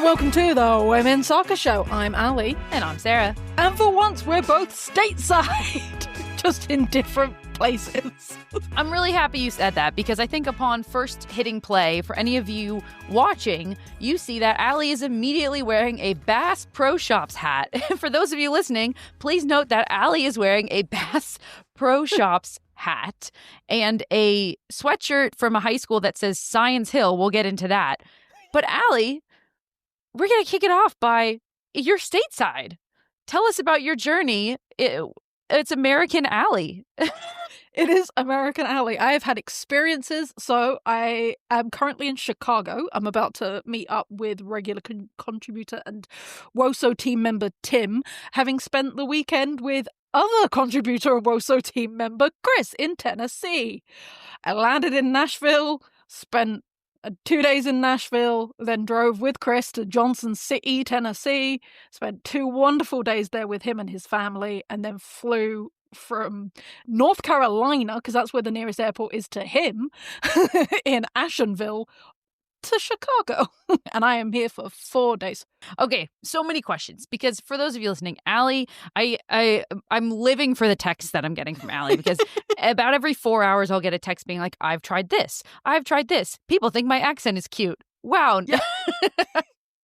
welcome to the Women's Soccer Show. I'm Ali. And I'm Sarah. And for once, we're both stateside, just in different places. I'm really happy you said that because I think upon first hitting play, for any of you watching, you see that Ali is immediately wearing a Bass Pro Shops hat. For those of you listening, please note that Ali is wearing a Bass Pro Shops hat and a sweatshirt from a high school that says Science Hill. We'll get into that. But Ali, we're going to kick it off by your stateside. Tell us about your journey. It's American Ali. It is American Ali. I have had experiences. So I am currently in Chicago. I'm about to meet up with regular contributor and WSL team member Tim, having spent the weekend with other contributor and WSL team member Chris in Tennessee. I landed in Nashville, spent 2 days in Nashville, then drove with Chris to Johnson City, Tennessee, spent 2 wonderful days there with him and his family, and then flew from North Carolina, because that's where the nearest airport is to him, in Ashenville, to Chicago. And I am here for 4 days. Okay, so many questions, because for those of you listening, Ali, I'm living for the texts that I'm getting from Ali, because about every 4 hours I'll get a text being like, I've tried this. People think my accent is cute. Wow. Yeah.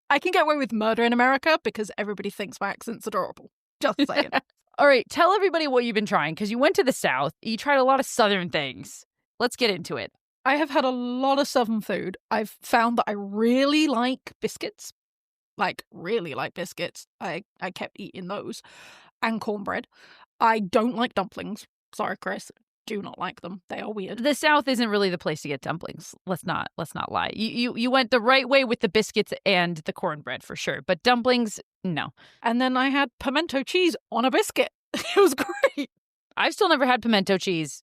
I can get away with murder in America because everybody thinks my accent's adorable. Just saying. All right, tell everybody what you've been trying, because you went to the South. You tried a lot of Southern things. Let's get into it. I have had a lot of Southern food. I've found that I really like biscuits. Really like biscuits. I kept eating those. And cornbread. I don't like dumplings. Sorry, Chris. Do not like them. They are weird. The South isn't really the place to get dumplings. Let's not lie. You went the right way with the biscuits and the cornbread for sure. But dumplings, no. And then I had pimento cheese on a biscuit. It was great. I've still never had pimento cheese.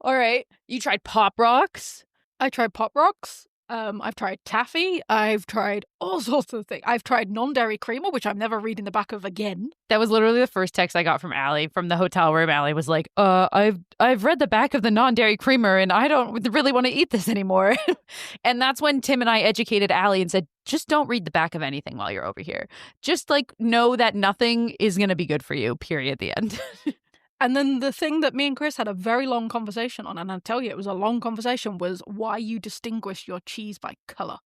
All right. You tried Pop Rocks? I tried Pop Rocks. I've tried taffy. I've tried all sorts of things. I've tried non-dairy creamer, which I'm never reading the back of again. That was literally the first text I got from Ali from the hotel room. Ali was like, I've read the back of the non-dairy creamer and I don't really want to eat this anymore. And that's when Tim and I educated Ali and said, just don't read the back of anything while you're over here. Just know that nothing is going to be good for you, period, the end. And then the thing that me and Chris had a very long conversation on, and I'll tell you it was a long conversation, was why you distinguish your cheese by colour.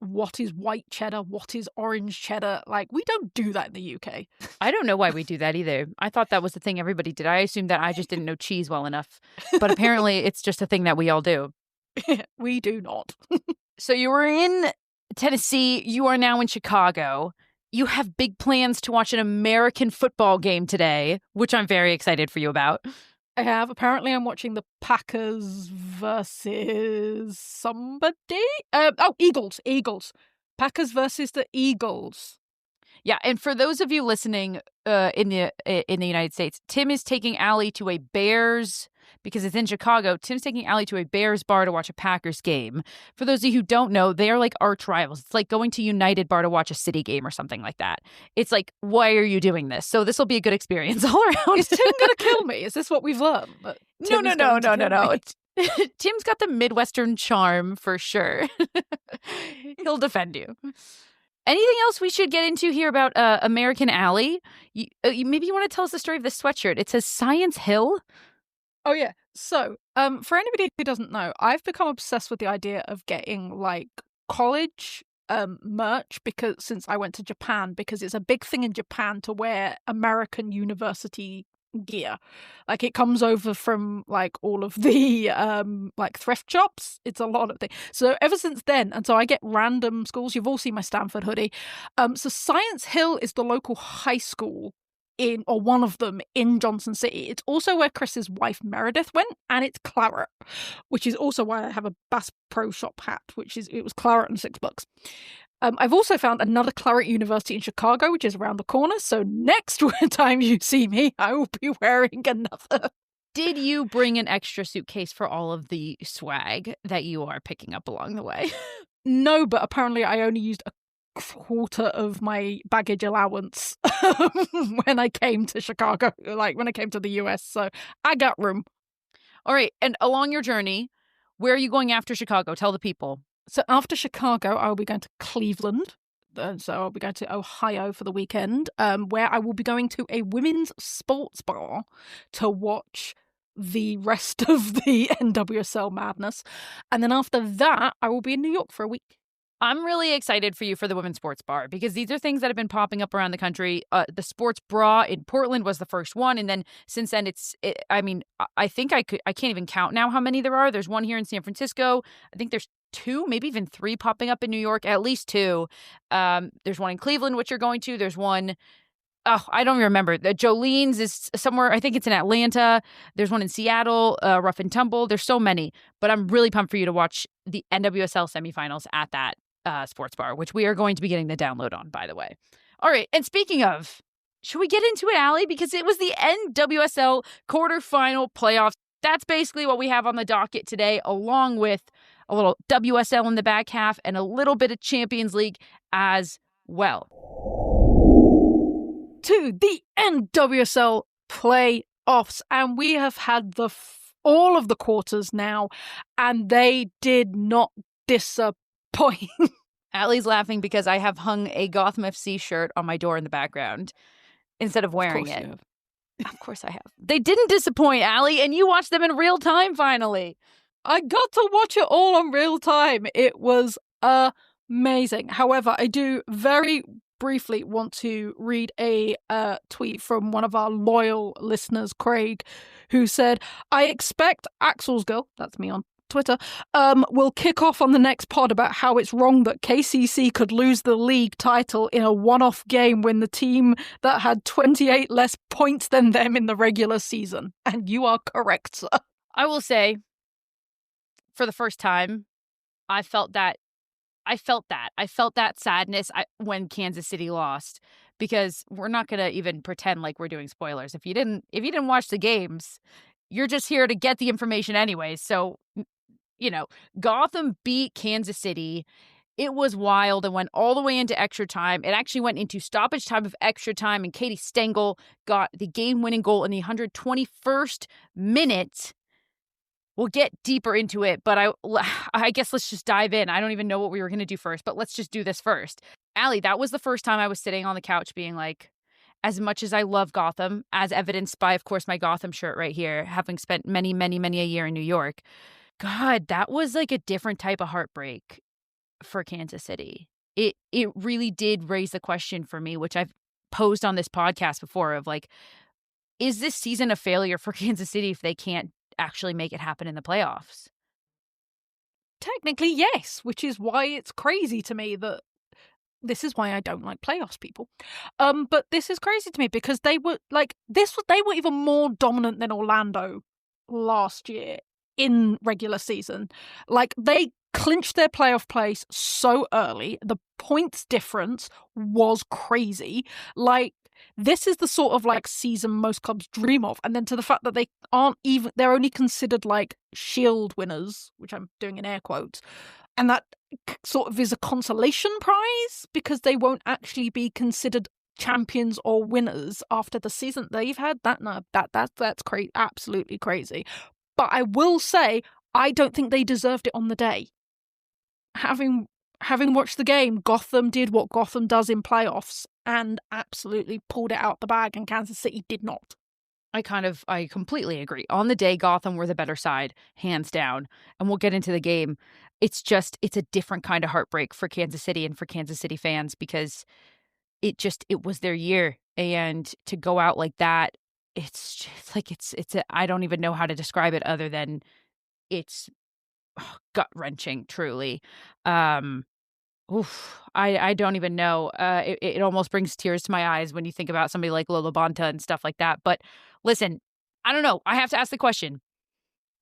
What is white cheddar? What is orange cheddar? We don't do that in the UK. I don't know why we do that either. I thought that was the thing everybody did. I assumed that I just didn't know cheese well enough. But apparently it's just a thing that we all do. We do not. So you were in Tennessee. You are now in Chicago. You have big plans to watch an American football game today, which I'm very excited for you about. I have. Apparently, I'm watching the Packers versus somebody. Eagles. Packers versus the Eagles. Yeah, and for those of you listening in the United States, Tim is taking Ali to a Bears, because it's in Chicago, Tim's taking Ali to a Bears bar to watch a Packers game. For those of you who don't know, they are like arch rivals. It's like going to United bar to watch a City game or something like that. It's like, why are you doing this? So this will be a good experience all around. Is Tim going to kill me? Is this what we've learned? No. Tim's got the Midwestern charm for sure. He'll defend you. Anything else we should get into here about American Ali? Maybe you want to tell us the story of this sweatshirt. It says Science Hill. Oh, yeah. So, for anybody who doesn't know, I've become obsessed with the idea of getting, college merch since I went to Japan, because it's a big thing in Japan to wear American university gear. It comes over from, all of the, thrift shops. It's a lot of things. So, ever since then, and so I get random schools. You've all seen my Stanford hoodie. So, Science Hill is the local high school one of them in Johnson City. It's also where Chris's wife Meredith went, and it's claret, which is also why I have a Bass Pro Shop hat, it was claret and $6. I've also found another claret university in Chicago, which is around the corner. So next time you see me, I will be wearing another. Did you bring an extra suitcase for all of the swag that you are picking up along the way? No, but apparently I only used a quarter of my baggage allowance when I came to Chicago, when I came to the US. So I got room. All right. And along your journey, where are you going after Chicago? Tell the people. So after Chicago, I will be going to Cleveland. So I'll be going to Ohio for the weekend, where I will be going to a women's sports bar to watch the rest of the NWSL madness. And then after that, I will be in New York for a week. I'm really excited for you for the women's sports bar because these are things that have been popping up around the country. The sports bra in Portland was the first one. And then since then, I think I can't even count now how many there are. There's one here in San Francisco. I think there's 2, maybe even 3 popping up in New York, at least 2. There's one in Cleveland, which you're going to. There's one. Oh, I don't remember. The Jolene's is somewhere. I think it's in Atlanta. There's one in Seattle, Rough and Tumble. There's so many. But I'm really pumped for you to watch the NWSL semifinals at that sports bar, which we are going to be getting the download on, by the way. All right. And speaking of, should we get into it, Allie? Because it was the NWSL quarterfinal playoffs. That's basically what we have on the docket today, along with a little WSL in the back half and a little bit of Champions League as well. To the NWSL playoffs, and we have had all of the quarters now, and they did not disappoint. Allie's laughing because I have hung a Gotham FC shirt on my door in the background instead of wearing it. Of course I have. They didn't disappoint, Allie, and you watched them in real time finally. I got to watch it all on real time. It was amazing. However, I do very briefly want to read a tweet from one of our loyal listeners, Craig, who said, I expect Axel's girl, that's me on Twitter, will kick off on the next pod about how it's wrong that KCC could lose the league title in a one-off game when the team that had 28 less points than them in the regular season. And you are correct, sir. I will say, for the first time, I felt that sadness when Kansas City lost, because we're not going to even pretend like we're doing spoilers. If you didn't watch the games, you're just here to get the information anyways. So, Gotham beat Kansas City. It was wild and went all the way into extra time. It actually went into stoppage time of extra time, and Katie Stengel got the game-winning goal in the 121st minute. We'll get deeper into it, but I guess let's just dive in. I don't even know what we were going to do first, but let's just do this first. Allie, that was the first time I was sitting on the couch being like, as much as I love Gotham, as evidenced by, of course, my Gotham shirt right here, having spent many, many, many a year in New York, God, that was like a different type of heartbreak for Kansas City. It really did raise the question for me, which I've posed on this podcast before, of like, is this season a failure for Kansas City if they can't actually make it happen in the playoffs? Technically, yes, which is why it's crazy to me that this is why I don't like playoffs, people. But this is crazy to me because they were like they were even more dominant than Orlando last year in regular season. Like, they clinched their playoff place so early. The points difference was crazy. Like, this is the sort of like season most clubs dream of. And then to the fact that they're only considered like shield winners, which I'm doing in air quotes. And that sort of is a consolation prize because they won't actually be considered champions or winners after the season they've had. That's crazy, absolutely crazy. But I will say, I don't think they deserved it on the day. Having watched the game, Gotham did what Gotham does in playoffs and absolutely pulled it out the bag, and Kansas City did not. I completely agree. On the day, Gotham were the better side, hands down. And we'll get into the game. It's a different kind of heartbreak for Kansas City and for Kansas City fans, because it was their year. And to go out like that, it's just like, I don't even know how to describe it other than it's gut-wrenching, truly. I don't even know. It almost brings tears to my eyes when you think about somebody like Lola Bonta and stuff like that. But listen, I don't know. I have to ask the question.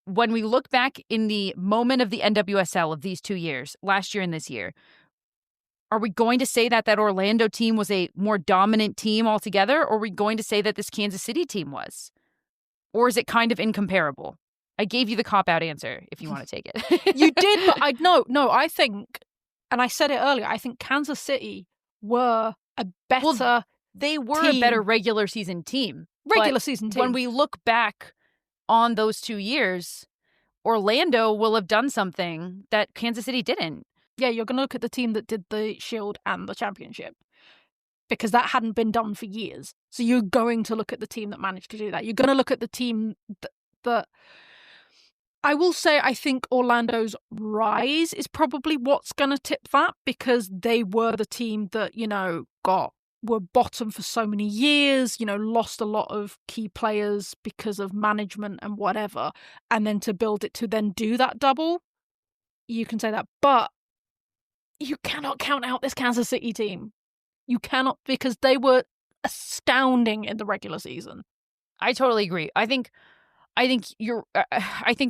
When we look back in the moment of the NWSL of these 2 years, last year and this year, are we going to say that Orlando team was a more dominant team altogether, or are we going to say that this Kansas City team was? Or is it kind of incomparable? I gave you the cop-out answer if you want to take it. You did, but I think, and I said it earlier, I think Kansas City were a better they were team. A better regular season team. When we look back on those 2 years, Orlando will have done something that Kansas City didn't. Yeah, you're going to look at the team that did the Shield and the Championship, because that hadn't been done for years. So you're going to look at the team that managed to do that. You're going to look at the team that I will say, I think Orlando's rise is probably what's going to tip that, because they were the team that, were bottom for so many years, lost a lot of key players because of management and whatever. And then to build it to then do that double, you can say that. But you cannot count out this Kansas City team. You cannot, because they were astounding in the regular season. I totally agree. I think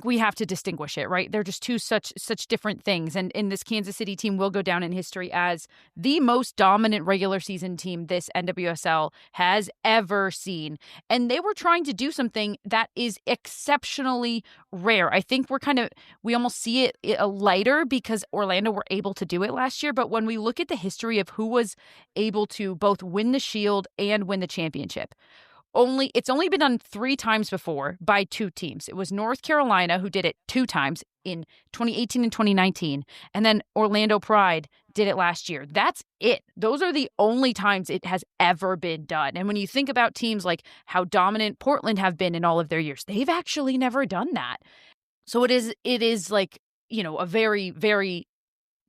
we have to distinguish it, right? They're just two such different things. And in this Kansas City team will go down in history as the most dominant regular season team this NWSL has ever seen. And they were trying to do something that is exceptionally rare. I think we almost see it lighter because Orlando were able to do it last year. But when we look at the history of who was able to both win the Shield and win the championship, it's only been done 3 times before by 2 teams. It was North Carolina who did it 2 times in 2018 and 2019, and then Orlando Pride did it last year. That's it. Those are the only times it has ever been done. And when you think about teams like how dominant Portland have been in all of their years, they've actually never done that. So it is like, a very, very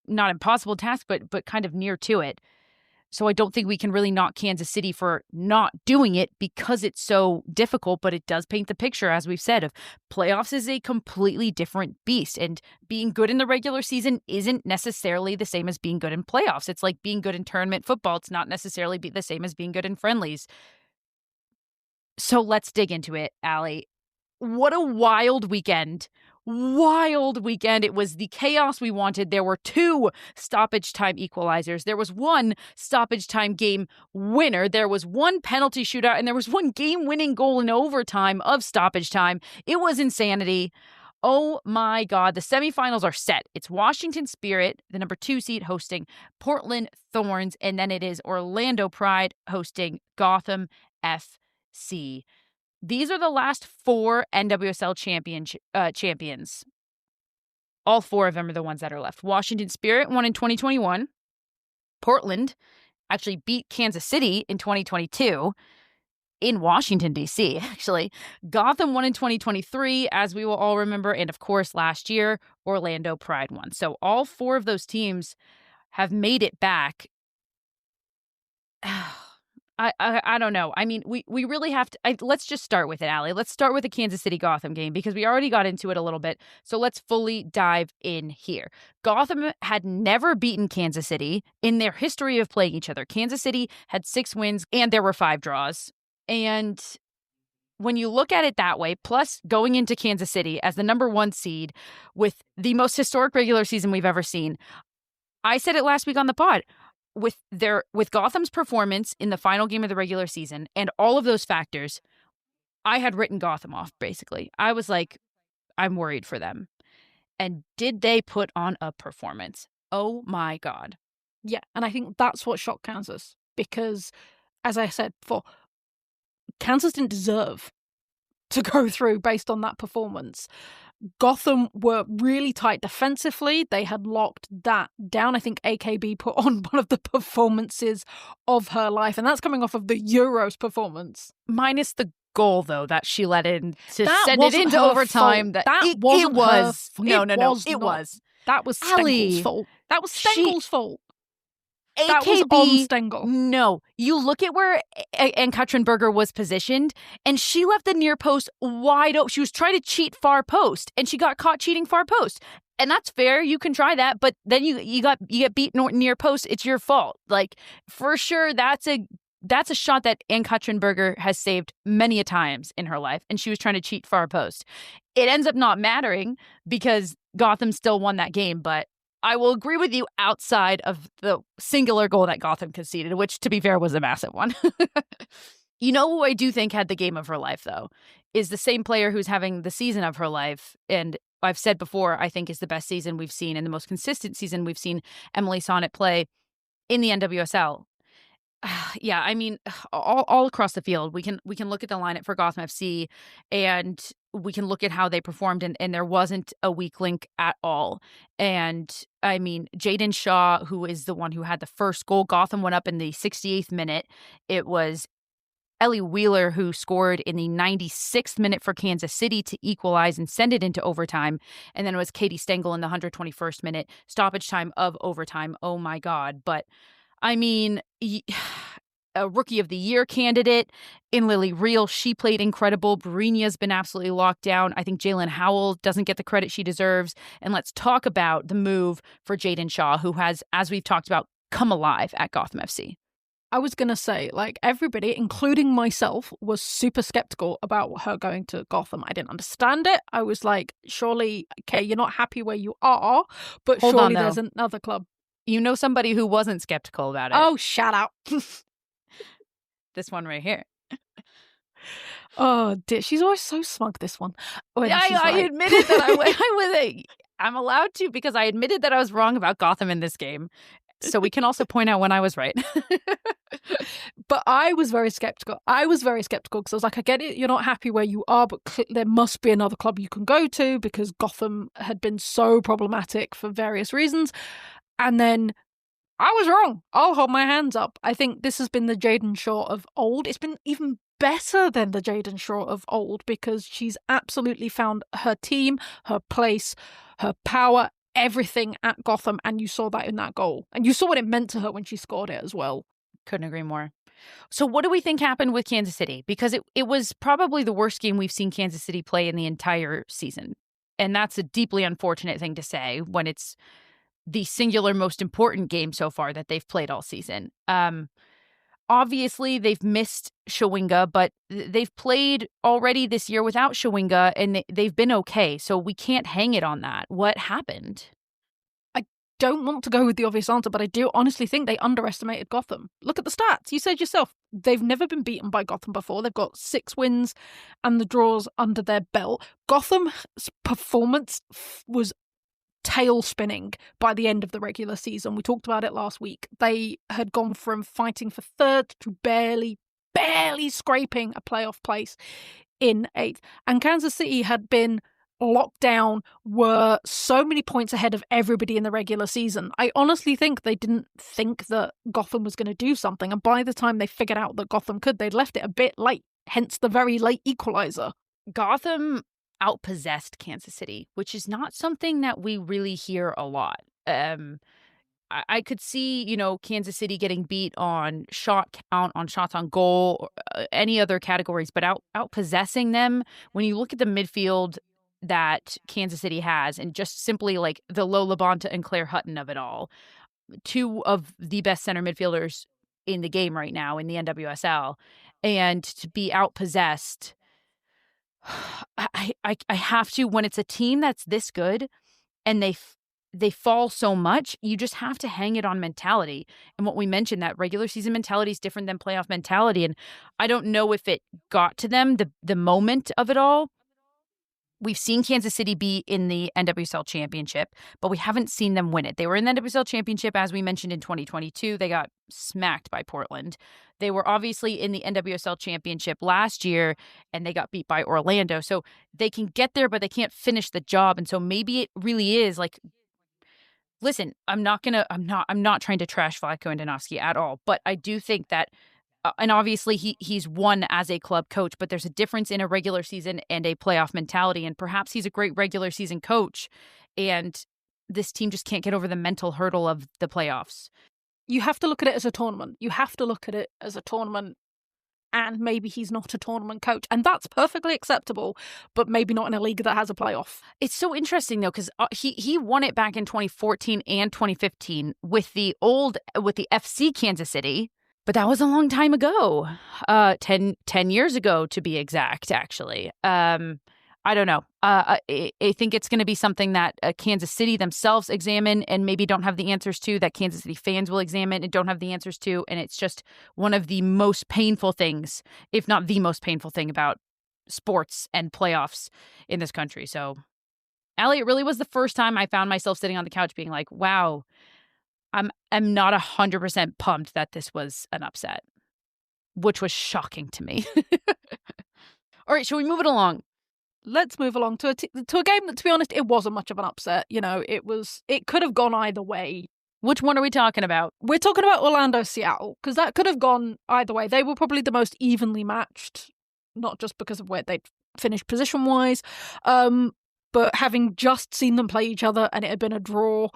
not impossible task, but kind of near to it. So I don't think we can really knock Kansas City for not doing it because it's so difficult, but it does paint the picture, as we've said, of playoffs is a completely different beast. And being good in the regular season isn't necessarily the same as being good in playoffs. It's like being good in tournament football. It's not necessarily the same as being good in friendlies. So let's dig into it, Allie. What a wild weekend. It was the chaos we wanted. There were 2 stoppage time equalizers. There was 1 stoppage time game winner. There was 1 penalty shootout, and there was 1 game-winning goal in overtime of stoppage time. It was insanity. Oh my God. The semifinals are set. It's Washington Spirit, the number 2 seed, hosting Portland Thorns, and then it is Orlando Pride hosting Gotham FC. These are the last 4 NWSL champions. All 4 of them are the ones that are left. Washington Spirit won in 2021. Portland actually beat Kansas City in 2022 in Washington, D.C., actually. Gotham won in 2023, as we will all remember. And, of course, last year, Orlando Pride won. So all 4 of those teams have made it back. I don't know. I mean, we really have to. Let's just start with it, Allie. Let's start with the Kansas City Gotham game because we already got into it a little bit. So let's fully dive in here. Gotham had never beaten Kansas City in their history of playing each other. Kansas City had 6 wins and there were 5 draws. And when you look at it that way, plus going into Kansas City as the number 1 seed with the most historic regular season we've ever seen, I said it last week on the pod. With Gotham's performance in the final game of the regular season and all of those factors, I had written Gotham off, basically. I was like, I'm worried for them. And did they put on a performance? Oh my God. Yeah, and I think that's what shocked Kansas. Because, as I said before, Kansas didn't deserve to go through based on that performance. Gotham were really tight defensively. They had locked that down. I think AKB put on one of the performances of her life, and that's coming off of the Euros performance. Minus the goal, though, that she let in to send it into overtime. That wasn't her fault. It was. That was Stengel's fault. That was Stengel's fault. AKB, that was on Stengel. No, you look at where Katrin was positioned, and she left the near post wide open. She was trying to cheat far post, and she got caught cheating far post. And that's fair. You can try that, but then you get beat near post. It's your fault. Like, for sure, that's a shot that Katrin has saved many a times in her life, and she was trying to cheat far post. It ends up not mattering because Gotham still won that game, but I will agree with you outside of the singular goal that Gotham conceded, which, to be fair, was a massive one. You know who I do think had the game of her life, though, is the same player who's having the season of her life. And I've said before, I think is the best season we've seen and the most consistent season we've seen Emily Sonnet play in the NWSL. Yeah, I mean, all across the field, we can look at the lineup for Gotham FC, and we can look at how they performed, and there wasn't a weak link at all. And I mean, Jaden Shaw, who is the one who had the first goal, Gotham went up in the 68th minute. It was Ellie Wheeler who scored in the 96th minute for Kansas City to equalize and send it into overtime. And then it was Katie Stengel in the 121st minute, stoppage time of overtime. Oh my God. But I mean, a Rookie of the Year candidate in Lily Reel. She played incredible. Barinia's been absolutely locked down. I think Jalen Howell doesn't get the credit she deserves. And let's talk about the move for Jaden Shaw, who has, as we've talked about, come alive at Gotham FC. I was going to say, like, everybody, including myself, was super skeptical about her going to Gotham. I didn't understand it. I was like, surely, okay, you're not happy where you are, but Hold surely on, there's another club. You know somebody who wasn't skeptical about it. Oh, shut up. This one right here. Oh, dear. She's always so smug, this one. I admitted that I'm allowed to, because I admitted that I was wrong about Gotham in this game. So we can also point out when I was right. But I was very skeptical. Because I was like, I get it, you're not happy where you are, but there must be another club you can go to, because Gotham had been so problematic for various reasons. And then I was wrong. I'll hold my hands up. I think this has been the Jaden Shaw of old. It's been even better than the Jaden Shaw of old, because she's absolutely found her team, her place, her power, everything at Gotham, and you saw that in that goal. And you saw what it meant to her when she scored it as well. Couldn't agree more. So what do we think happened with Kansas City? Because it was probably the worst game we've seen Kansas City play in the entire season. And that's a deeply unfortunate thing to say when it's the singular most important game so far that they've played all season. Obviously, they've missed Shawinga, but they've played already this year without Shawinga, and they've been okay. So we can't hang it on that. What happened? I don't want to go with the obvious answer, but I do honestly think they underestimated Gotham. Look at the stats. You said yourself, they've never been beaten by Gotham before. They've got 6 wins and the draws under their belt. Gotham's performance was tail spinning by the end of the regular season. We talked about it last week. They had gone from fighting for 3rd to barely scraping a playoff place in 8th. And Kansas City had been locked down, were so many points ahead of everybody in the regular season. I honestly think they didn't think that Gotham was going to do something. And by the time they figured out that Gotham could, they'd left it a bit late, hence the very late equalizer. Gotham outpossessed Kansas City, which is not something that we really hear a lot. I could see, Kansas City getting beat on shot count, on shots on goal, or any other categories, but outpossessing them, when you look at the midfield that Kansas City has, and just simply like the Lola Bonta and Claire Hutton of it all, 2 of the best center midfielders in the game right now in the NWSL, and to be outpossessed, I have to, when it's a team that's this good and they fall so much, you just have to hang it on mentality. And what we mentioned, that regular season mentality is different than playoff mentality. And I don't know if it got to them, the moment of it all. We've seen Kansas City be in the NWSL Championship, but we haven't seen them win it. They were in the NWSL Championship, as we mentioned, in 2022. They got smacked by Portland. They were obviously in the NWSL Championship last year, and they got beat by Orlando. So they can get there, but they can't finish the job. And so maybe it really is like, listen, I'm not trying to trash Vlatko Andonovski at all, but I do think that and obviously he's won as a club coach, but there's a difference in a regular season and a playoff mentality. And perhaps he's a great regular season coach, and this team just can't get over the mental hurdle of the playoffs. You have to look at it as a tournament. And maybe he's not a tournament coach. And that's perfectly acceptable, but maybe not in a league that has a playoff. It's so interesting, though, because he won it back in 2014 and 2015 with the FC Kansas City. But that was a long time ago, 10 years ago, to be exact, actually. I don't know. I think it's going to be something that Kansas City themselves examine and maybe don't have the answers to, that Kansas City fans will examine and don't have the answers to. And it's just one of the most painful things, if not the most painful thing, about sports and playoffs in this country. So, Allie, it really was the first time I found myself sitting on the couch being like, wow, I'm not 100% pumped that this was an upset, which was shocking to me. All right, shall we move it along? let's move along to a game that, to be honest, it wasn't much of an upset. It could have gone either way. Which one are we talking about? We're talking about Orlando-Seattle, because that could have gone either way. They were probably the most evenly matched, not just because of where they'd finished position-wise, but having just seen them play each other and it had been a draw,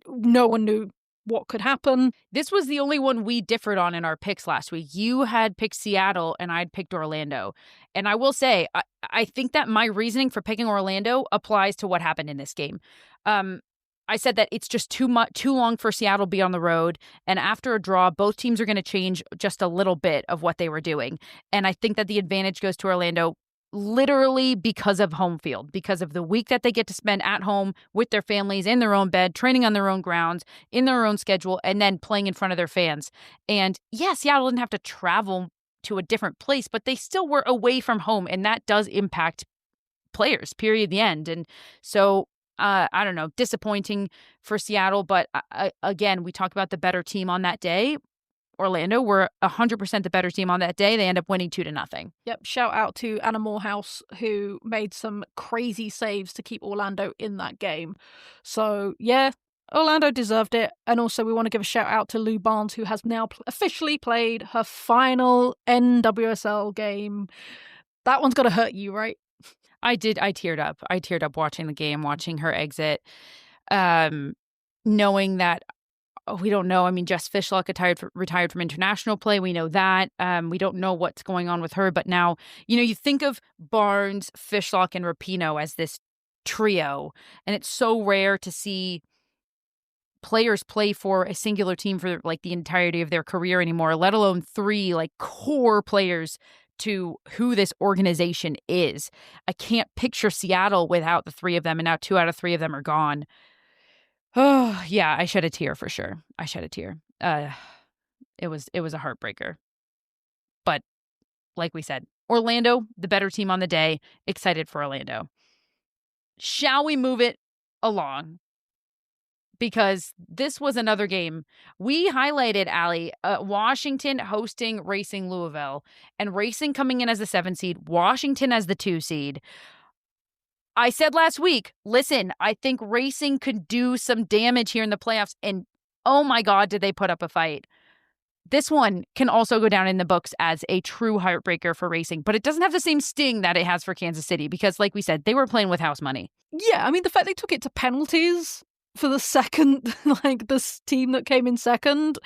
no one knew what could happen. This was the only one we differed on in our picks last week. You had picked Seattle and I'd picked Orlando. And I will say, I think that my reasoning for picking Orlando applies to what happened in this game. I said that it's just too long for Seattle to be on the road. And after a draw, both teams are going to change just a little bit of what they were doing. And I think that the advantage goes to Orlando literally because of home field, because of the week that they get to spend at home with their families, in their own bed, training on their own grounds, in their own schedule, and then playing in front of their fans. And yeah, Seattle didn't have to travel to a different place, but they still were away from home. And that does impact players, period, the end. And so I don't know, disappointing for Seattle. But again, we talk about the better team on that day. Orlando were 100% the better team on that day. They end up winning 2-0. Yep. Shout out to Anna Morehouse, who made some crazy saves to keep Orlando in that game. So, yeah, Orlando deserved it. And also, we want to give a shout out to Lou Barnes, who has now officially played her final NWSL game. That one's got to hurt you, right? I did. I teared up. I teared up watching the game, watching her exit, knowing that, we don't know. I mean, Jess Fishlock retired from international play. We know that. We don't know what's going on with her. But now, you think of Barnes, Fishlock, and Rapinoe as this trio. And it's so rare to see players play for a singular team for like the entirety of their career anymore, let alone three like core players to who this organization is. I can't picture Seattle without the three of them, and now 2 out of 3 of them are gone. Oh, yeah, I shed a tear for sure. I shed a tear. It was a heartbreaker. But like we said, Orlando, the better team on the day, excited for Orlando. Shall we move it along? Because this was another game. We highlighted, Allie, Washington hosting Racing Louisville, and Racing coming in as the 7 seed, Washington as the 2 seed. I said last week, listen, I think Racing could do some damage here in the playoffs, and oh my God, did they put up a fight. This one can also go down in the books as a true heartbreaker for Racing, but it doesn't have the same sting that it has for Kansas City because, like we said, they were playing with house money. Yeah, I mean, the fact they took it to penalties for the second, like this team that came in second,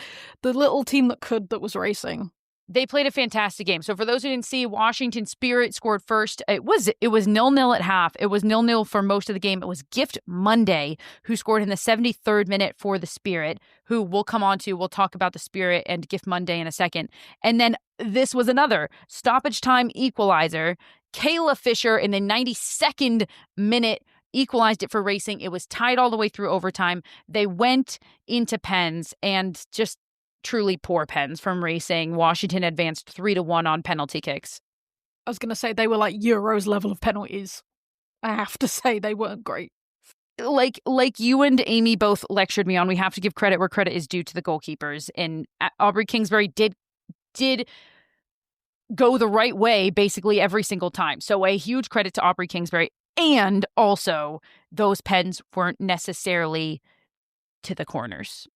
the little team that was Racing. They played a fantastic game. So for those who didn't see, Washington Spirit scored first. It was 0-0 at half. It was 0-0 for most of the game. It was Gift Monday who scored in the 73rd minute for the Spirit, who we'll come on to. We'll talk about the Spirit and Gift Monday in a second. And then this was another stoppage time equalizer. Kayla Fisher in the 92nd minute equalized it for Racing. It was tied all the way through overtime. They went into pens and just truly poor pens from Racing. Washington advanced 3-1 on penalty kicks. I was going to say they were like Euros level of penalties. I have to say they weren't great. Like you and Amy both lectured me on, we have to give credit where credit is due to the goalkeepers. And Aubrey Kingsbury did go the right way basically every single time. So a huge credit to Aubrey Kingsbury. And also, those pens weren't necessarily to the corners.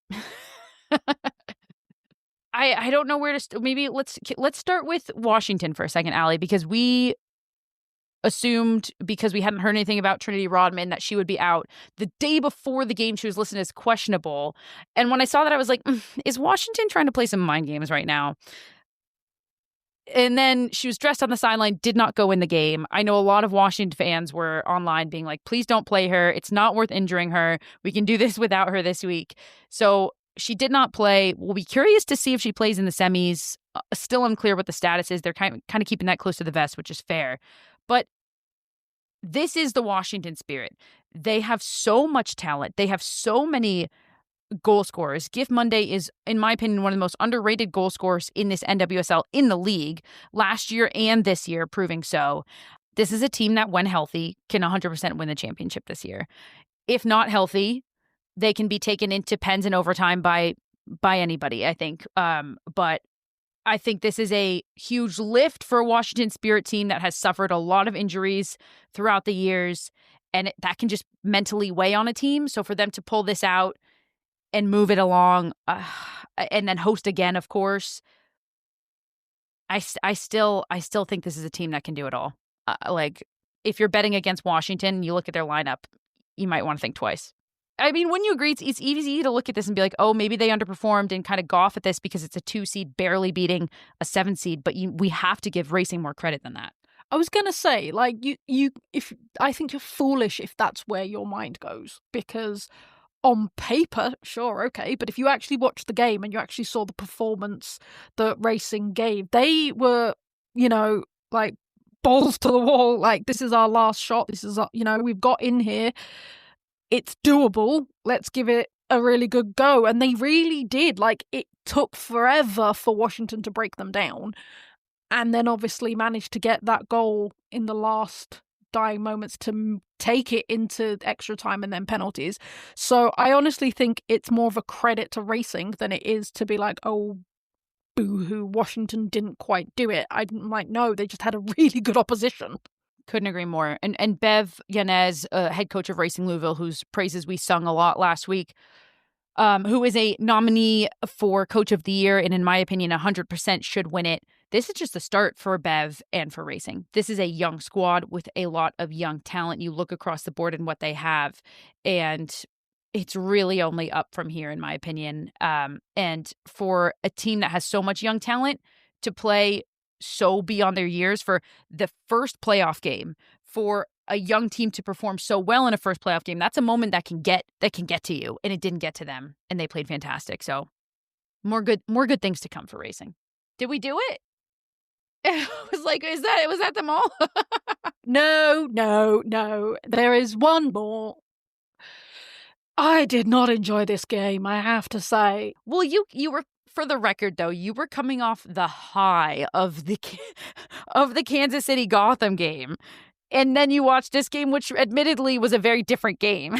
I don't know where to maybe let's start with Washington for a second, Allie, because we assumed, because we hadn't heard anything about Trinity Rodman, that she would be out. The day before the game, she was listed as questionable. And when I saw that, I was like, is Washington trying to play some mind games right now? And then she was dressed on the sideline, did not go in the game. I know a lot of Washington fans were online being like, please don't play her. It's not worth injuring her. We can do this without her this week. So she did not play. We'll be curious to see if she plays in the semis. Still unclear what the status is. They're kind of keeping that close to the vest, which is fair. But this is the Washington Spirit. They have so much talent. They have so many goal scorers. Gift Monday is, in my opinion, one of the most underrated goal scorers in this NWSL in the league last year and this year, proving so. This is a team that, when healthy, can 100% win the championship this year. If not healthy, they can be taken into pens and overtime by anybody, I think. But I think this is a huge lift for a Washington Spirit team that has suffered a lot of injuries throughout the years, and that can just mentally weigh on a team. So for them to pull this out and move it along, and then host again, of course, I still think this is a team that can do it all. Like, if you're betting against Washington and you look at their lineup, you might want to think twice. I mean, wouldn't you agree it's easy to look at this and be like, oh, maybe they underperformed and kind of scoff at this because it's a 2 seed barely beating a 7 seed, but we have to give Racing more credit than that. I was gonna say, like, if I think you're foolish if that's where your mind goes, because on paper, sure, okay, but if you actually watched the game and you actually saw the performance that Racing gave, they were, like, balls to the wall, like, this is our last shot, this is we've got in here, it's doable, let's give it a really good go. And they really did. Like, it took forever for Washington to break them down, and then obviously managed to get that goal in the last dying moments to take it into extra time and then penalties. So I honestly think it's more of a credit to Racing than it is to be like, oh, boo-hoo, Washington didn't quite do it. I'm like, no, they just had a really good opposition. Couldn't agree more. And Bev Yanez, head coach of Racing Louisville, whose praises we sung a lot last week, who is a nominee for Coach of the Year and, in my opinion, 100% should win it. This is just the start for Bev and for Racing. This is a young squad with a lot of young talent. You look across the board and what they have, and it's really only up from here, in my opinion. And for a team that has so much young talent to play so beyond their years for the first playoff game, for a young team to perform so well in a first playoff game, that's a moment that can get to you, and it didn't get to them, and they played fantastic. So more good things to come for Racing. Did we do it? It was like, was that them all? No. There is one more. I did not enjoy this game, I have to say. Well, you were, for the record, though, you were coming off the high of the Kansas City Gotham game. And then you watched this game, which admittedly was a very different game.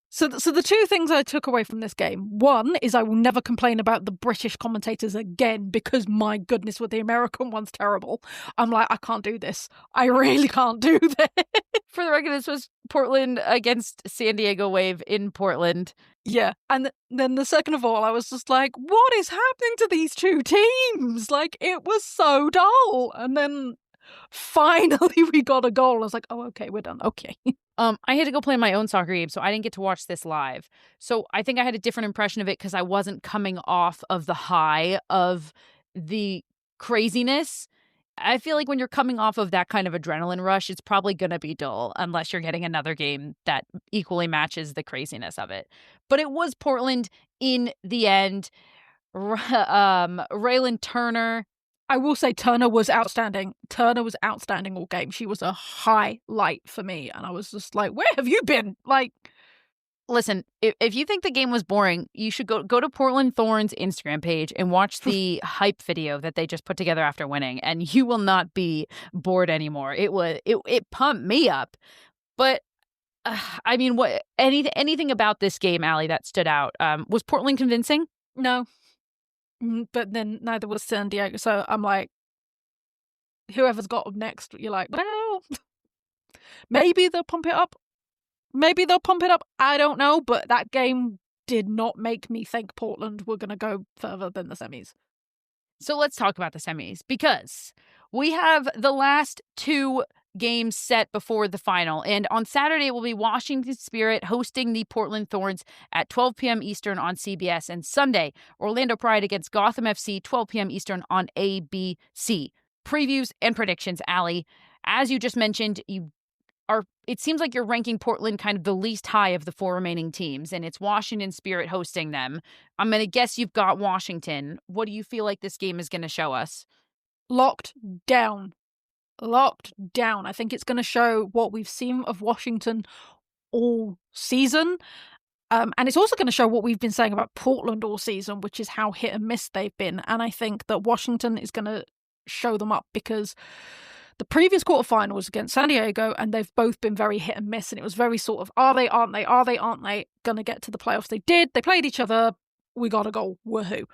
So the two things I took away from this game, one is I will never complain about the British commentators again, because my goodness, were the American ones terrible. I'm like, I can't do this. I really can't do this. For the record, this was Portland against San Diego Wave in Portland. Yeah. And then the second of all, I was just like, what is happening to these two teams? Like, it was so dull. And then finally we got a goal. I was like, oh, okay, we're done. Okay. I had to go play my own soccer game, so I didn't get to watch this live. So I think I had a different impression of it because I wasn't coming off of the high of the craziness. I feel like when you're coming off of that kind of adrenaline rush, it's probably going to be dull unless you're getting another game that equally matches the craziness of it. But it was Portland in the end. Raylan Turner. I will say Turner was outstanding. Turner was outstanding all game. She was a highlight for me. And I was just like, where have you been? Like, listen, if you think the game was boring, you should go to Portland Thorns' Instagram page and watch the hype video that they just put together after winning, and you will not be bored anymore. It pumped me up. But I mean, anything about this game, Allie, that stood out? Was Portland convincing? No. But then neither was San Diego. So I'm like, whoever's got them next, you're like, well, maybe they'll pump it up. I don't know. But that game did not make me think Portland were going to go further than the semis. So let's talk about the semis, because we have the last two games set before the final. And on Saturday, it will be Washington Spirit hosting the Portland Thorns at 12 p.m. Eastern on CBS. And Sunday, Orlando Pride against Gotham FC, 12 p.m. Eastern on ABC. Previews and predictions, Allie. As you just mentioned, it seems like you're ranking Portland kind of the least high of the four remaining teams, and it's Washington Spirit hosting them. I'm going to guess you've got Washington. What do you feel like this game is going to show us? Locked down. I think it's going to show what we've seen of Washington all season. And it's also going to show what we've been saying about Portland all season, which is how hit and miss they've been. And I think that Washington is going to show them up, because the previous quarterfinal was against San Diego, and they've both been very hit and miss. And it was very sort of, are they, aren't they going to get to the playoffs? They did. They played each other. We got a goal. Woohoo.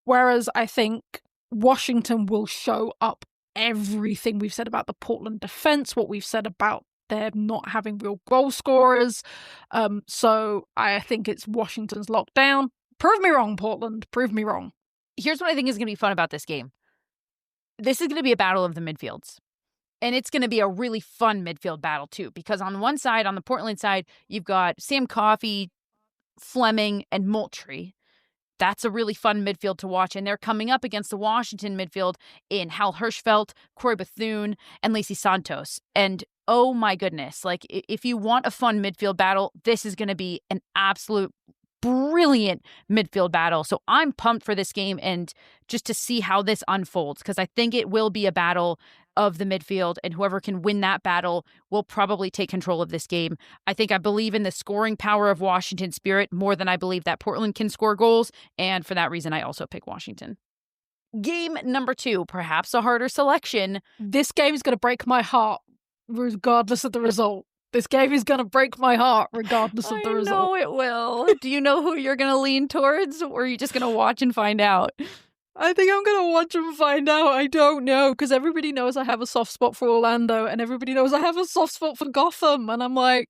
Whereas I think Washington will show up everything we've said about the Portland defense, what we've said about them not having real goal scorers. So I think it's Washington's lockdown. Prove me wrong, Portland. Prove me wrong. Here's what I think is going to be fun about this game. This is going to be a battle of the midfields. And it's going to be a really fun midfield battle, too, because on one side, on the Portland side, you've got Sam Coffey, Fleming, and Moultrie. That's a really fun midfield to watch. And they're coming up against the Washington midfield in Hal Hirschfeld, Corey Bethune, and Lacey Santos. And oh my goodness, like if you want a fun midfield battle, this is going to be an absolute brilliant midfield battle. So I'm pumped for this game and just to see how this unfolds, because I think it will be a battle of the midfield, and whoever can win that battle will probably take control of this game. I believe in the scoring power of Washington Spirit more than I believe that Portland can score goals, and for that reason, I also pick Washington. Game number 2, perhaps a harder selection. This game is going to break my heart regardless of the result. This game is going to break my heart regardless of the result. I know it will. Do you know who you're going to lean towards, or are you just going to watch and find out? I think I'm going to watch and find out. I don't know, because everybody knows I have a soft spot for Orlando, and everybody knows I have a soft spot for Gotham, and I'm like,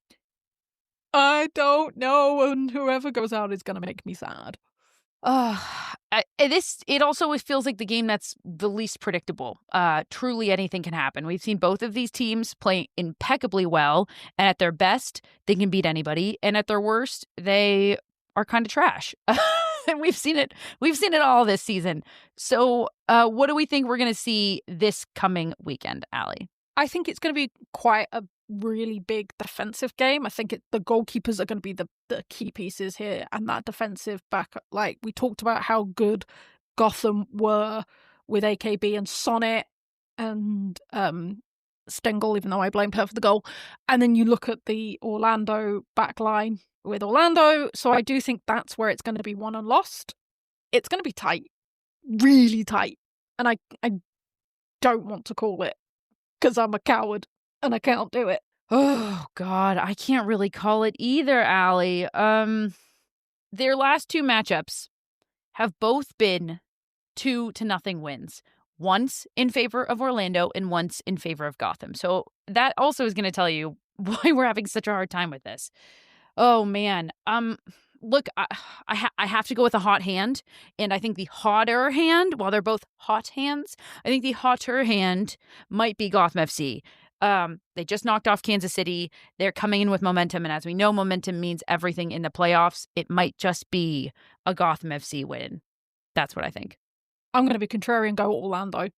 I don't know, and whoever goes out is going to make me sad. It also feels like the game that's the least predictable. Truly anything can happen. We've seen both of these teams play impeccably well, and at their best, they can beat anybody, and at their worst, they are kind of trash. And we've seen it all this season. So what do we think we're going to see this coming weekend, Allie? I think it's going to be quite a really big defensive game. I think the goalkeepers are going to be the key pieces here, and that defensive back, like we talked about how good Gotham were with AKB and Sonnet and Stengel, even though I blamed her for the goal. And then you look at the Orlando back line with Orlando. So I do think that's where it's going to be won and lost. It's going to be tight, really tight. And I don't want to call it because I'm a coward and I can't do it. Oh, God, I can't really call it either, Allie. Their last 2 matchups have both been 2-0 wins. Once in favor of Orlando and once in favor of Gotham. So that also is going to tell you why we're having such a hard time with this. Oh, man. Look, I have to go with a hot hand. And I think the hotter hand, while they're both hot hands, I think the hotter hand might be Gotham FC. They just knocked off Kansas City. They're coming in with momentum. And as we know, momentum means everything in the playoffs. It might just be a Gotham FC win. That's what I think. I'm going to be contrarian and go Orlando.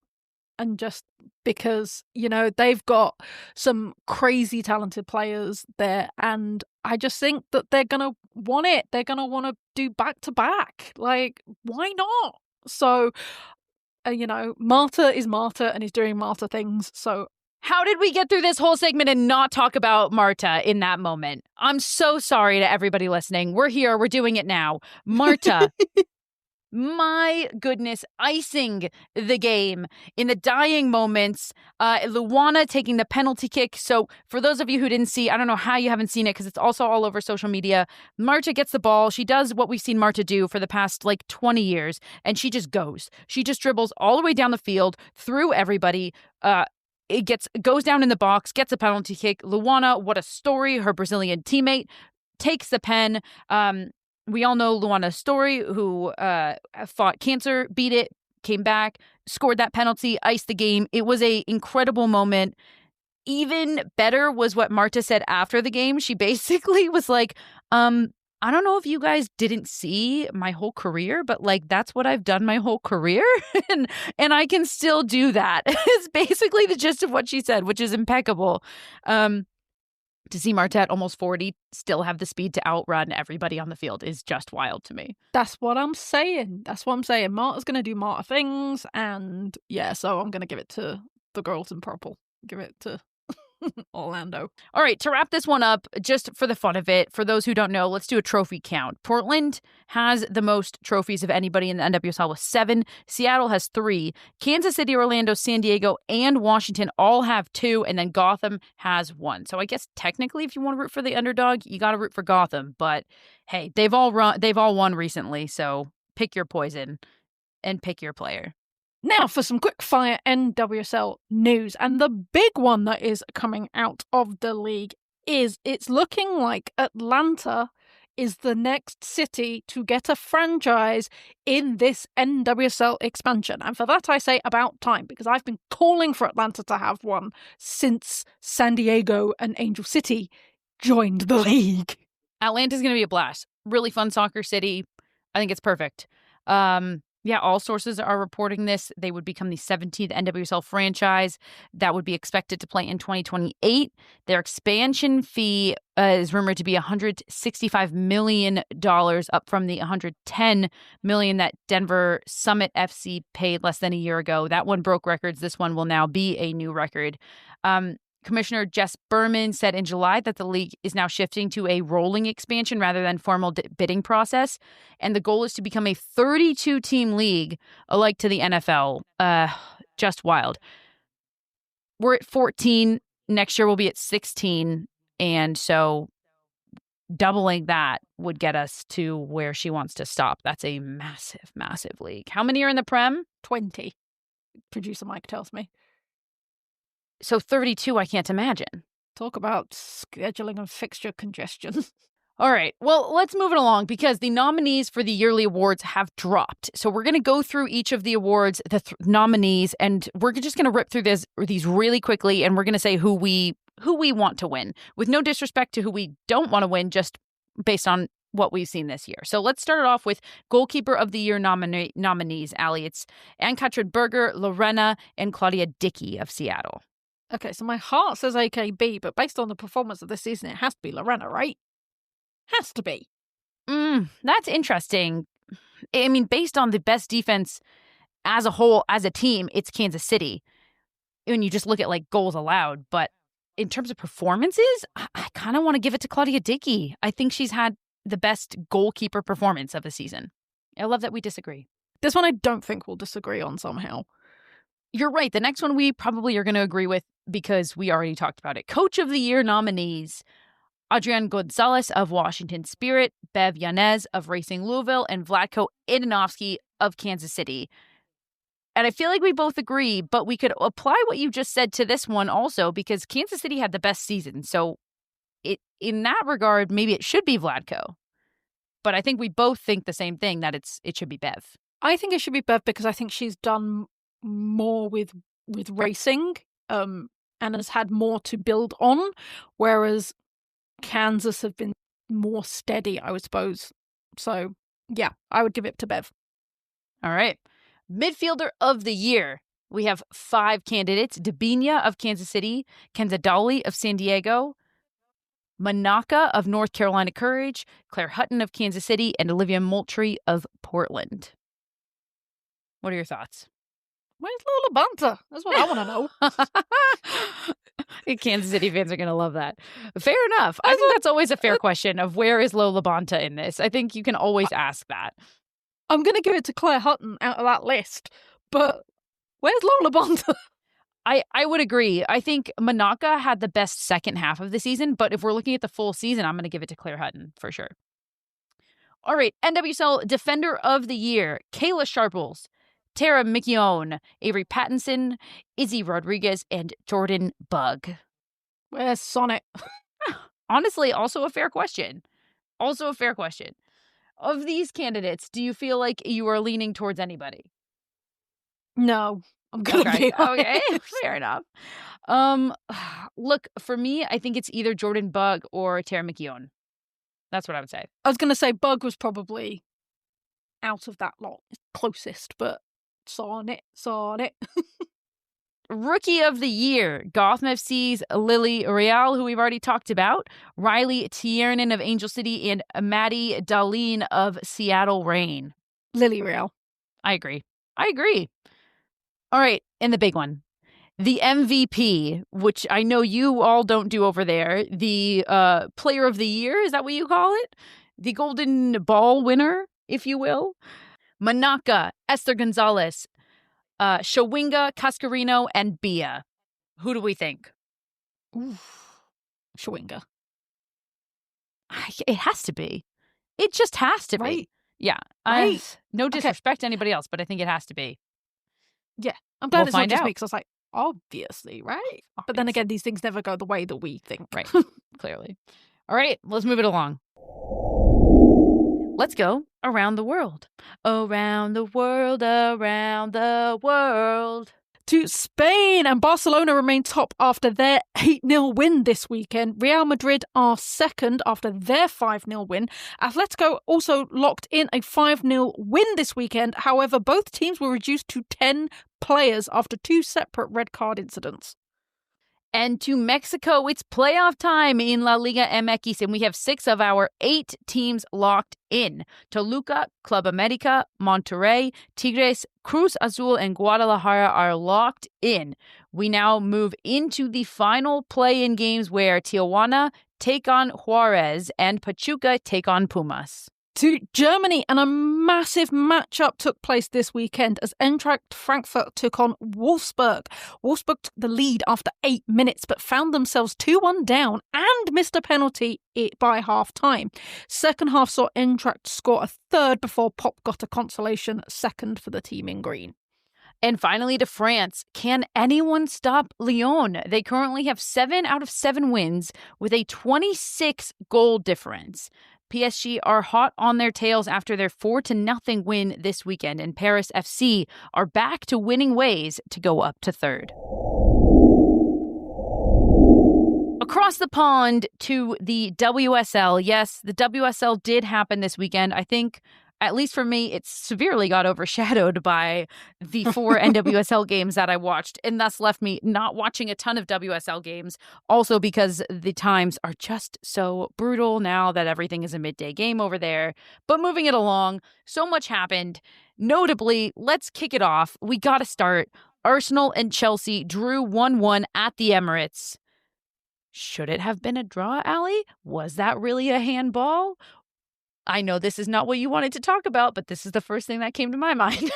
And just because, they've got some crazy talented players there. And I just think that they're going to want it. They're going to want to do back-to-back. Like, why not? So, Marta is Marta and is doing Marta things. So how did we get through this whole segment and not talk about Marta in that moment? I'm so sorry to everybody listening. We're here. We're doing it now. Marta. My goodness, icing the game in the dying moments. Luana taking the penalty kick. So for those of you who didn't see, I don't know how you haven't seen it because it's also all over social media. Marta gets the ball. She does what we've seen Marta do for the past 20 years. And she just goes. She just dribbles all the way down the field through everybody. It goes down in the box, gets a penalty kick. Luana, what a story. Her Brazilian teammate takes the pen. We all know Luana's story, who fought cancer, beat it, came back, scored that penalty, iced the game. It was an incredible moment. Even better was what Marta said after the game. She basically was like, I don't know if you guys didn't see my whole career, but that's what I've done my whole career. and I can still do that. It's basically the gist of what she said, which is impeccable. To see Marta at almost 40 still have the speed to outrun everybody on the field is just wild to me. That's what I'm saying. Marta's going to do Marta things. And yeah, so I'm going to give it to the girls in purple. Give it to Orlando. All right, to wrap this one up, just for the fun of it, for those who don't know, let's do a trophy count. Portland has the most trophies of anybody in the NWSL with 7. Seattle has 3. Kansas City, Orlando, San Diego, and Washington all have 2, and then Gotham has 1. So I guess technically, if you want to root for the underdog, you got to root for Gotham. But hey, they've all won recently, so pick your poison and pick your player. Now for some quick fire NWSL news. And the big one that is coming out of the league is it's looking like Atlanta is the next city to get a franchise in this NWSL expansion. And for that I say about time, because I've been calling for Atlanta to have one since San Diego and Angel City joined the league. Atlanta's going to be a blast. Really fun soccer city. I think it's perfect. Yeah, all sources are reporting this. They would become the 17th NWSL franchise that would be expected to play in 2028. Their expansion fee is rumored to be $165 million, up from the $110 million that Denver Summit FC paid less than a year ago. That one broke records. This one will now be a new record. Commissioner Jess Berman said in July that the league is now shifting to a rolling expansion rather than formal bidding process. And the goal is to become a 32-team league, alike to the NFL. Just wild. We're at 14. Next year we'll be at 16. And so doubling that would get us to where she wants to stop. That's a massive, massive league. How many are in the Prem? 20. Producer Mike tells me. So 32, I can't imagine. Talk about scheduling and fixture congestion. All right. Well, let's move it along because the nominees for the yearly awards have dropped. So we're going to go through each of the awards, the nominees, and we're just going to rip through these really quickly, and we're going to say who we want to win, with no disrespect to who we don't want to win, just based on what we've seen this year. So let's start it off with Goalkeeper of the Year nominees, Allie. It's Ann-Katrin Berger, Lorena, and Claudia Dickey of Seattle. Okay, so my heart says AKB, but based on the performance of this season, it has to be Lorena, right? Has to be. That's interesting. I mean, based on the best defense as a whole, as a team, it's Kansas City. When you just look at like goals allowed, but in terms of performances, I kind of want to give it to Claudia Dickey. I think she's had the best goalkeeper performance of the season. I love that we disagree. This one I don't think we'll disagree on somehow. You're right. The next one we probably are going to agree with because we already talked about it. Coach of the Year nominees: Adrian Gonzalez of Washington Spirit, Bev Yanez of Racing Louisville, and Vlatko Idanovsky of Kansas City. And I feel like we both agree, but we could apply what you just said to this one also because Kansas City had the best season. So in that regard, maybe it should be Vlatko. But I think we both think the same thing, that it should be Bev. I think it should be Bev because I think she's done more with racing and has had more to build on, whereas Kansas have been more steady, I would suppose. So, yeah, I would give it to Bev. All right. Midfielder of the Year. We have 5 candidates: Dabinia of Kansas City, Kenza Dawley of San Diego, Manaka of North Carolina Courage, Claire Hutton of Kansas City, and Olivia Moultrie of Portland. What are your thoughts? Where's Lola Bunter? That's what I want to know. Kansas City fans are going to love that. Fair enough. I think that's always a fair question of where is Lola Bonta in this. I think you can always ask that. I'm going to give it to Claire Hutton out of that list, but where's Lola Bonta? I would agree. I think Manaka had the best second half of the season, but if we're looking at the full season, I'm going to give it to Claire Hutton for sure. All right, NWSL Defender of the Year: Kayla Sharples, Tara McKeown, Avery Pattinson, Izzy Rodriguez, and Jordan Bug. Where's Sonnet? Honestly, also a fair question. Of these candidates, do you feel like you are leaning towards anybody? No, I'm going to be okay. Fair enough. Look, for me, I think it's either Jordan Bug or Tara McKeown. That's what I would say. I was going to say Bug was probably out of that lot closest, but Sonnet. Rookie of the Year: Gotham FC's Lily Real, who we've already talked about, Riley Tiernan of Angel City, and Maddie Darlene of Seattle Reign. Lily Real. I agree. All right, and the big one, the MVP, which I know you all don't do over there, the Player of the Year, is that what you call it? The Golden Ball winner, if you will. Manaka, Esther Gonzalez, Shawinga, Cascarino, and Bia. Who do we think? Shawinga. It has to be. It just has to be. Right. Yeah. Right. No disrespect to anybody else, but I think it has to be. Yeah, I'm glad We'll it's not find just out. me because I was like, obviously, right? But then again, these things never go the way that we think. Right, clearly. All right, let's move it along. Let's go around the world. Around the world, around the world. To Spain, and Barcelona remain top after their 8-0 win this weekend. Real Madrid are second after their 5-0 win. Atletico also locked in a 5-0 win this weekend. However, both teams were reduced to 10 players after 2 separate red card incidents. And to Mexico, it's playoff time in La Liga MX, and we have 6 of our 8 teams locked in. Toluca, Club America, Monterrey, Tigres, Cruz Azul, and Guadalajara are locked in. We now move into the final play-in games where Tijuana take on Juarez and Pachuca take on Pumas. To Germany, and a massive matchup took place this weekend as Eintracht Frankfurt took on Wolfsburg. Wolfsburg took the lead after 8 minutes, but found themselves 2-1 down and missed a penalty by half-time. Second half saw Eintracht score a third before Pop got a consolation second for the team in green. And finally to France. Can anyone stop Lyon? They currently have 7 out of 7 wins with a 26-goal difference. PSG are hot on their tails after their 4-0 win this weekend, and Paris FC are back to winning ways to go up to third. Across the pond to the WSL. Yes, the WSL did happen this weekend. I think, at least for me, it severely got overshadowed by the 4 NWSL games that I watched, and thus left me not watching a ton of WSL games. Also because the times are just so brutal now that everything is a midday game over there. But moving it along, so much happened. Notably, let's kick it off. We got to start. Arsenal and Chelsea drew 1-1 at the Emirates. Should it have been a draw, Allie? Was that really a handball? I know this is not what you wanted to talk about, but this is the first thing that came to my mind.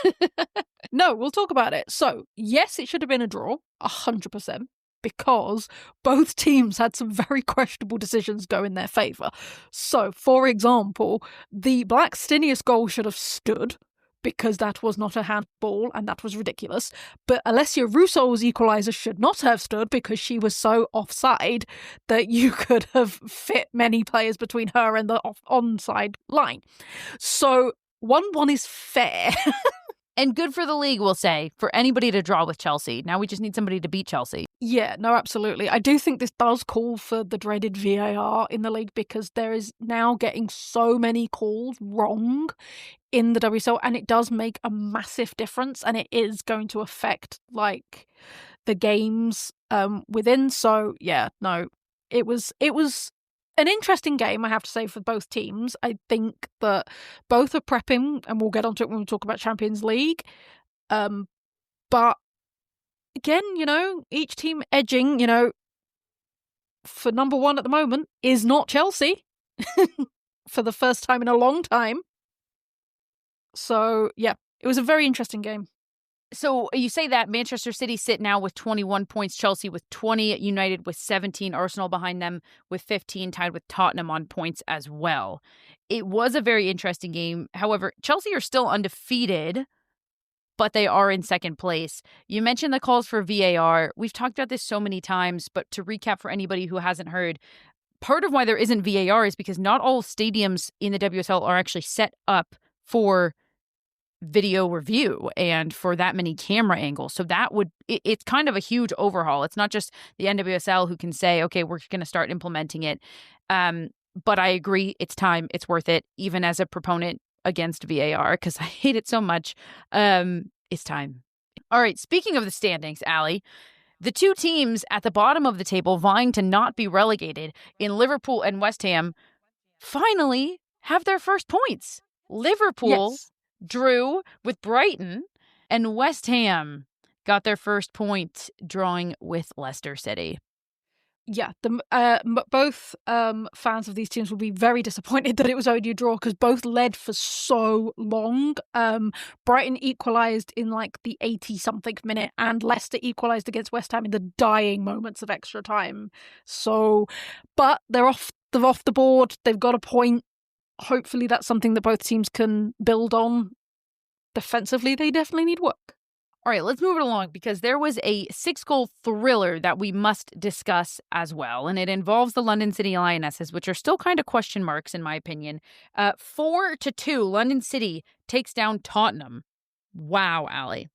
No, we'll talk about it. So, yes, it should have been a draw, 100%, because both teams had some very questionable decisions go in their favour. So, for example, the Blackstenius goal should have stood, because that was not a handball and that was ridiculous. But Alessia Russo's equaliser should not have stood because she was so offside that you could have fit many players between her and the onside line. So 1-1 is fair. And good for the league, we'll say, for anybody to draw with Chelsea. Now we just need somebody to beat Chelsea. Yeah, no, absolutely. I do think this does call for the dreaded VAR in the league because there is now getting so many calls wrong in the WSL, and it does make a massive difference, and it is going to affect like the games within. So yeah, no, it was an interesting game, I have to say, for both teams. I think that both are prepping, and we'll get onto it when we talk about Champions League. But again, each team edging, for number one at the moment is not Chelsea for the first time in a long time. So, yeah, it was a very interesting game. So you say that Manchester City sit now with 21 points, Chelsea with 20, United with 17, Arsenal behind them with 15, tied with Tottenham on points as well. It was a very interesting game. However, Chelsea are still undefeated, but they are in second place. You mentioned the calls for VAR. We've talked about this so many times, but to recap for anybody who hasn't heard, part of why there isn't VAR is because not all stadiums in the WSL are actually set up for video review and for that many camera angles. So it's kind of a huge overhaul. It's not just the NWSL who can say, okay, we're going to start implementing it. But I agree, it's time, it's worth it, even as a proponent against VAR, because I hate it so much. It's time. All right, speaking of the standings, Allie, the two teams at the bottom of the table vying to not be relegated in Liverpool and West Ham finally have their first points. Liverpool drew with Brighton, and West Ham got their first point drawing with Leicester City. Yeah, both fans of these teams will be very disappointed that it was only a draw because both led for so long. Brighton equalised in like the 80-something minute, and Leicester equalised against West Ham in the dying moments of extra time. So, but they're off the board. They've got a point. Hopefully that's something that both teams can build on. Defensively, they definitely need work. All right, let's move it along because there was a 6-goal thriller that we must discuss as well, and it involves the London City Lionesses, which are still kind of question marks in my opinion. 4-2, London City takes down Tottenham. Wow, Allie.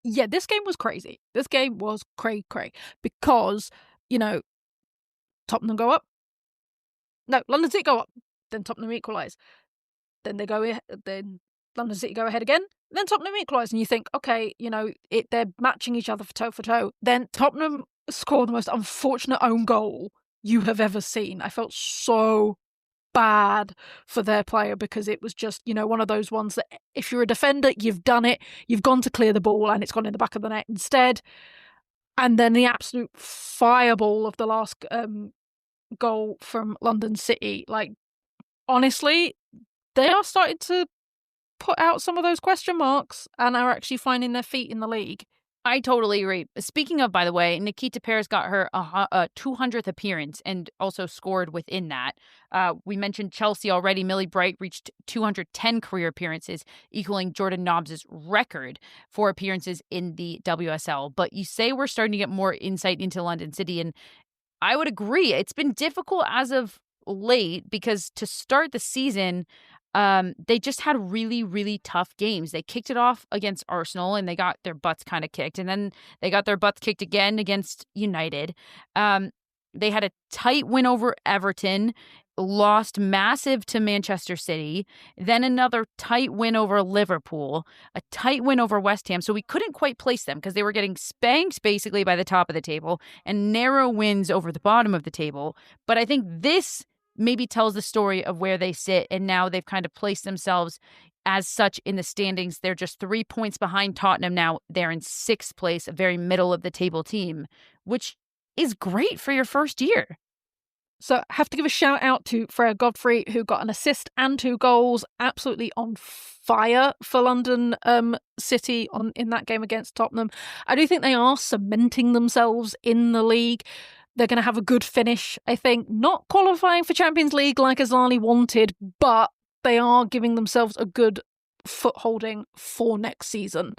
Yeah, this game was crazy. This game was cray because, Tottenham go up. No, London City go up. Then Tottenham equalise. Then then London City go ahead again. Then Tottenham equalise, and you think, okay, they're matching each other for toe. Then Tottenham score the most unfortunate own goal you have ever seen. I felt so bad for their player because it was just, one of those ones that if you're a defender, you've done it. You've gone to clear the ball and it's gone in the back of the net instead. And then the absolute fireball of the last goal from London City. Like, honestly, they are starting to put out some of those question marks and are actually finding their feet in the league. I totally agree. Speaking of, by the way, Nikita Paris got her 200th appearance and also scored within that. We mentioned Chelsea already. Millie Bright reached 210 career appearances, equaling Jordan Nobbs' record for appearances in the WSL. But you say we're starting to get more insight into London City, and I would agree. It's been difficult as of late because to start the season, they just had really, really tough games. They kicked it off against Arsenal and they got their butts kind of kicked. And then they got their butts kicked again against United. They had a tight win over Everton, lost massive to Manchester City, then another tight win over Liverpool, a tight win over West Ham. So we couldn't quite place them because they were getting spanked basically by the top of the table and narrow wins over the bottom of the table. But I think this maybe tells the story of where they sit, and now they've kind of placed themselves as such in the standings. They're just 3 points behind Tottenham now. They're in 6th place, a very middle of the table team, which is great for your first year. So I have to give a shout out to Freya Godfrey, who got an assist and 2 goals, absolutely on fire for London City in that game against Tottenham. I do think they are cementing themselves in the league. They're going to have a good finish, I think. Not qualifying for Champions League like Asllani wanted, but they are giving themselves a good footholding for next season,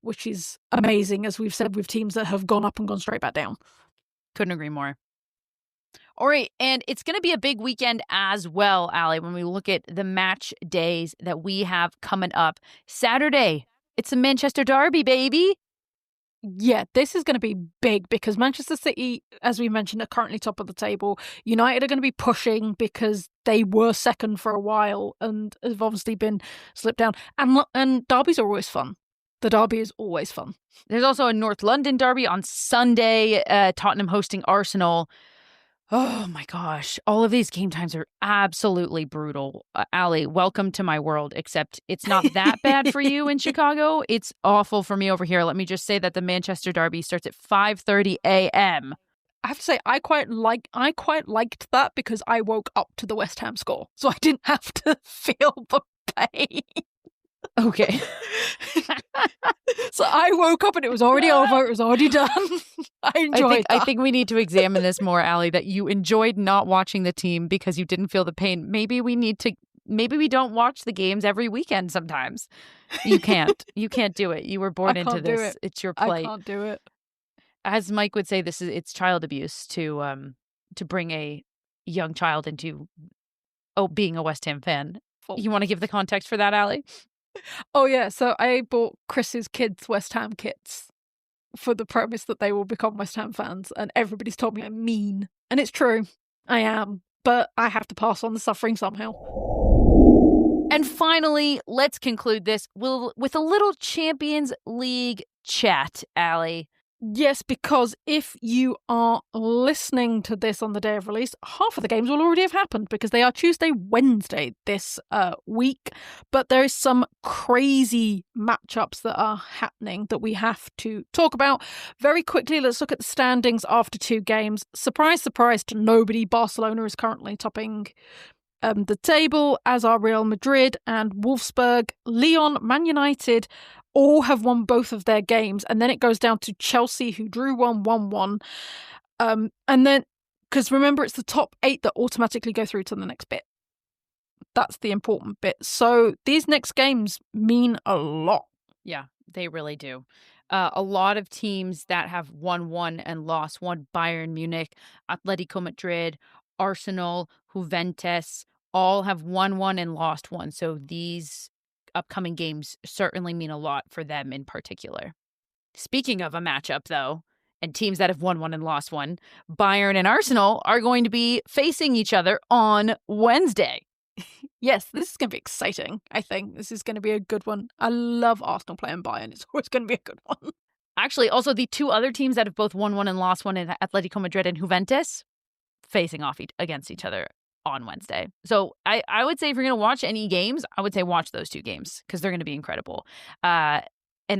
which is amazing, as we've said, with teams that have gone up and gone straight back down. Couldn't agree more. All right, and it's going to be a big weekend as well, Allie, when we look at the match days that we have coming up. Saturday, it's a Manchester derby, baby. Yeah, this is going to be big because Manchester City, as we mentioned, are currently top of the table. United are going to be pushing because they were second for a while and have obviously been slipped down. And derbies are always fun. The derby is always fun. There's also a North London derby on Sunday, Tottenham hosting Arsenal. Oh my gosh. All of these game times are absolutely brutal. Allie, welcome to my world, except it's not that bad for you in Chicago. It's awful for me over here. Let me just say that the Manchester derby starts at 5:30 a.m. I have to say, I quite liked that because I woke up to the West Ham score. So I didn't have to feel the pain. Okay. So I woke up and it was already over. It was already done. I enjoyed that. I think we need to examine this more, Allie, that you enjoyed not watching the team because you didn't feel the pain. Maybe we don't watch the games every weekend sometimes. You can't. You can't do it. You were born into this. It's your plight. I can't do it. As Mike would say, it's child abuse to bring a young child into being a West Ham fan. You want to give the context for that, Allie? Oh, yeah. So I bought Chris's kids West Ham kits for the premise that they will become West Ham fans. And everybody's told me I'm mean. And it's true. I am. But I have to pass on the suffering somehow. And finally, let's conclude this with a little Champions League chat, Allie. Yes, because if you are listening to this on the day of release, half of the games will already have happened because they are Tuesday, Wednesday this week. But there is some crazy matchups that are happening that we have to talk about. Very quickly, let's look at the standings after 2 games. Surprise, surprise to nobody, Barcelona is currently topping the table, as are Real Madrid and Wolfsburg. Lyon, Man United all have won both of their games, and then it goes down to Chelsea, who drew 1-1. And then, because remember, it's the top 8 that automatically go through to the next bit. That's the important bit. So these next games mean a lot. Yeah, they really do. A lot of teams that have won one and lost one, Bayern Munich, Atletico Madrid, Arsenal, Juventus, all have won one and lost one. So these upcoming games certainly mean a lot for them in particular. Speaking of a matchup, though, and teams that have won one and lost one, Bayern and Arsenal are going to be facing each other on Wednesday. Yes, this is going to be exciting, I think. This is going to be a good one. I love Arsenal playing Bayern. It's always going to be a good one. Actually, also the two other teams that have both won one and lost one in Atletico Madrid and Juventus facing off against each other on Wednesday. So I would say if you're going to watch any games, I would say watch those two games because they're going to be incredible. And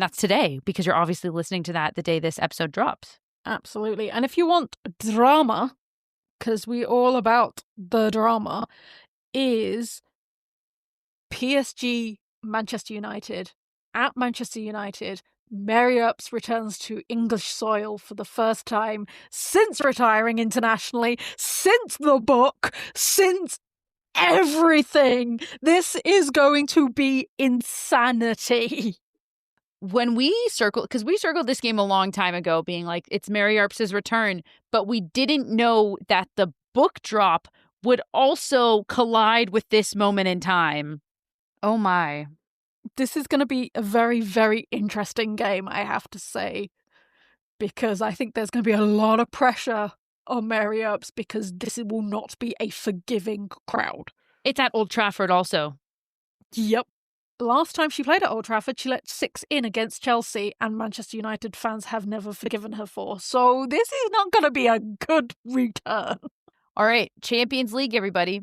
that's today because you're obviously listening to that the day this episode drops. Absolutely. And if you want drama, because we're all about the drama, is PSG Manchester United. At Manchester United, Mary Earps returns to English soil for the first time since retiring internationally, since the book, since everything. This is going to be insanity. When we circled, because we circled this game a long time ago, being like, it's Mary Earps' return, but we didn't know that the book drop would also collide with this moment in time. Oh my. This is going to be a very, very interesting game, I have to say, because I think there's going to be a lot of pressure on Mary Earps because this will not be a forgiving crowd. It's at Old Trafford also. Yep. Last time she played at Old Trafford, she let 6 in against Chelsea, and Manchester United fans have never forgiven her for. So this is not going to be a good return. All right, Champions League, everybody.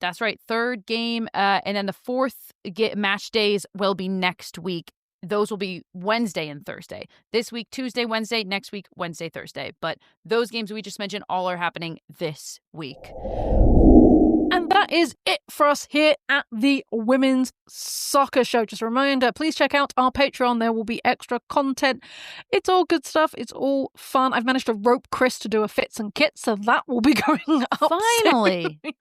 That's right, third game, and then the fourth match days will be next week. Those will be Wednesday and Thursday. This week, Tuesday, Wednesday. Next week, Wednesday, Thursday. But those games we just mentioned all are happening this week. And that is it for us here at the Women's Soccer Show. Just a reminder, please check out our Patreon. There will be extra content. It's all good stuff. It's all fun. I've managed to rope Chris to do a fits and kits, so that will be going up Finally. soon.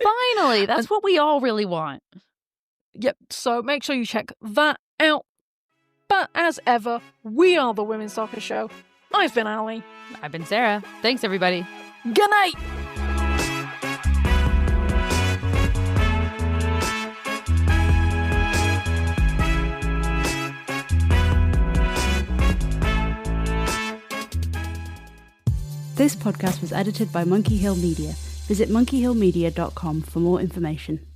Finally. That's what we all really want. Yep, so make sure you check that out. But as ever, we are the Women's Soccer Show. I've been Ali. I've been Sarah. Thanks, everybody. Good night. This podcast was edited by Monkey Hill Media. Visit monkeyhillmedia.com for more information.